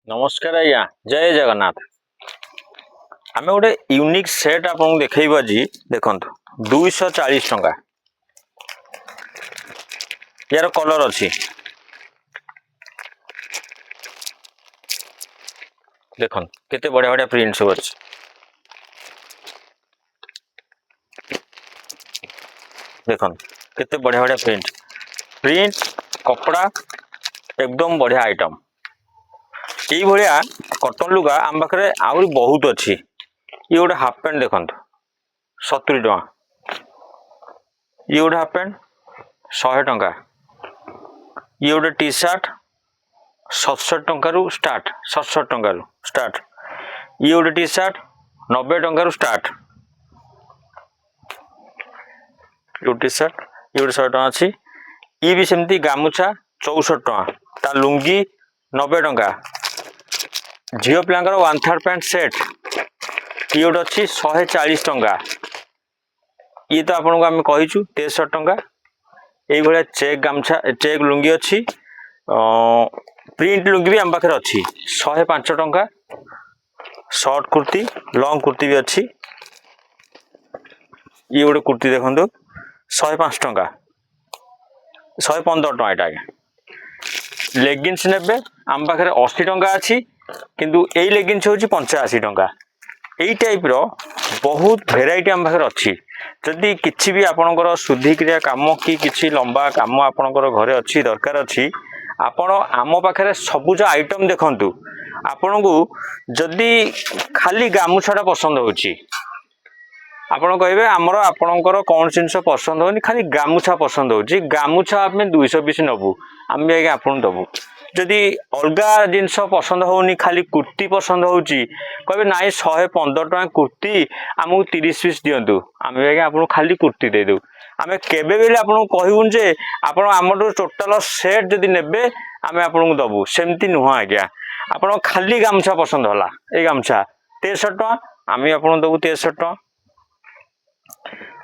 नमस्कार आज्ञा जय जगन्नाथ। आम गोटे यूनिक सेट आपको देखा जी देखो 240 टंका यार कलर अच्छी देखो केते बढ़िया बढ़िया प्रिंट सब अच्छी देखो केते बढ़िया बढ़िया प्रिंट प्रिंट कपड़ा एकदम बढ़िया आइटम ये भाया कटन लुगा आम पाखे आहरी बहुत अच्छी। ये गोटे हाफ पैंट देखो 70 टंका, ये गोटे हाफ पैंट 100 टंका, ये गोटे टी सार्ट 67 टंका स्टार्ट 67 टंका स्टार्ट, ये गोटे टी सार्ट 90 टंका स्टार्ट, ये टी सार्ट ये गोटे 100 टंका अच्छी। ये भी सेमती गामुछा 64 टंका, ता लुंगी 90 टंका, झील पिलांकर 1/3 पैंट सेट ये गोटे अच्छी 140 टंका। ये तो आपको आम कहीचु 63 टंका। यही भाया चेक गामछा चेक लुंगी अच्छी प्रिंट लुंगी भी आम पाखे अच्छी 105 टंका। शॉर्ट कुर्ती लॉन्ग कुर्ती भी अच्छी। ये गोटे कुर्ती देखो 105 टंका 115 टंका यहाँ आज्ञा। लेगिंग्स ने आम पाखे 80 टंका अच्छी किंतु यही लेगिंग्स हूँ 85 टंका। यही टाइप रो बहुत भेराइटी आम पाखे अच्छी। जदि किसी भी आपणकर शुद्धिक्रिया काम कि किसी लंबा काम आपणकर घरे अच्छी दरकार अच्छी आपण आम पाखे सबुज आइटम देखंतु। आपण को जदि खाली गामुछाटा पसंद होची आपण कहे आमर आपणकर कौन जिनस पसंद होनी खाली गामुछा पसंद होची गामुछा आम 220 नबू आम भी आज्ञा आपन दबू। जदि अलगा जिनस पसंद होनी खाली कुर्ती पसंद होची कहे ना 115 टंका कुर्ती आमको 30 पीस दिंतु आम भी आज्ञा आपन खाली कुर्ती देदू। आम केबे आपको कहून जे आपण आम टोटाल सेट जदि नेबे आम आपको दबू सेमती नुह आज्ञा। आपण खाली गामछा पसंद होला ये गामछा 63 टंका आम आपको दबू 63 टंका।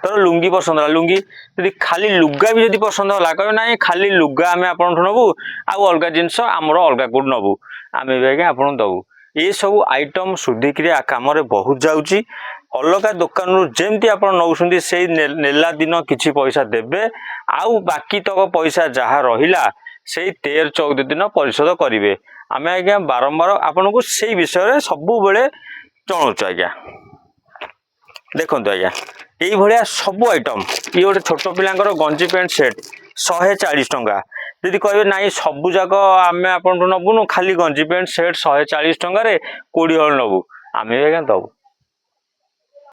तो लुंगी पसंद है लुंगी यदि खाली लुगा भी जदि पसंद है कहे ना खाली लुगा आम आप नबू आउ अलग जिनस आमर अलग कोड नबू आम भी आज्ञा आप दबू। ये सब आइटम शुद्धिक्रिया काम बहुत जाऊँगी अलग दुकान जमती आप नौकरी से नेला दिन किसी पैसा देवे आउ बाकी तक पैसा जहाँ रहा से 13-14 दिन परिशोध करेंगे। आम आज्ञा बारंबार आपन को से विषय सबु बेले जनाऊँ आज्ञा। देखो आज्ञा यही भाया सब आइटम ये गोटे छोट पिलांकर गंजी पैंट सेट 140 टंका। जदि कहे ना सबू जाक आम आप नबुनु खाली गंजी पैंट सेट 140 टंकार 20 हल नबू आम भी आज्ञा दबू।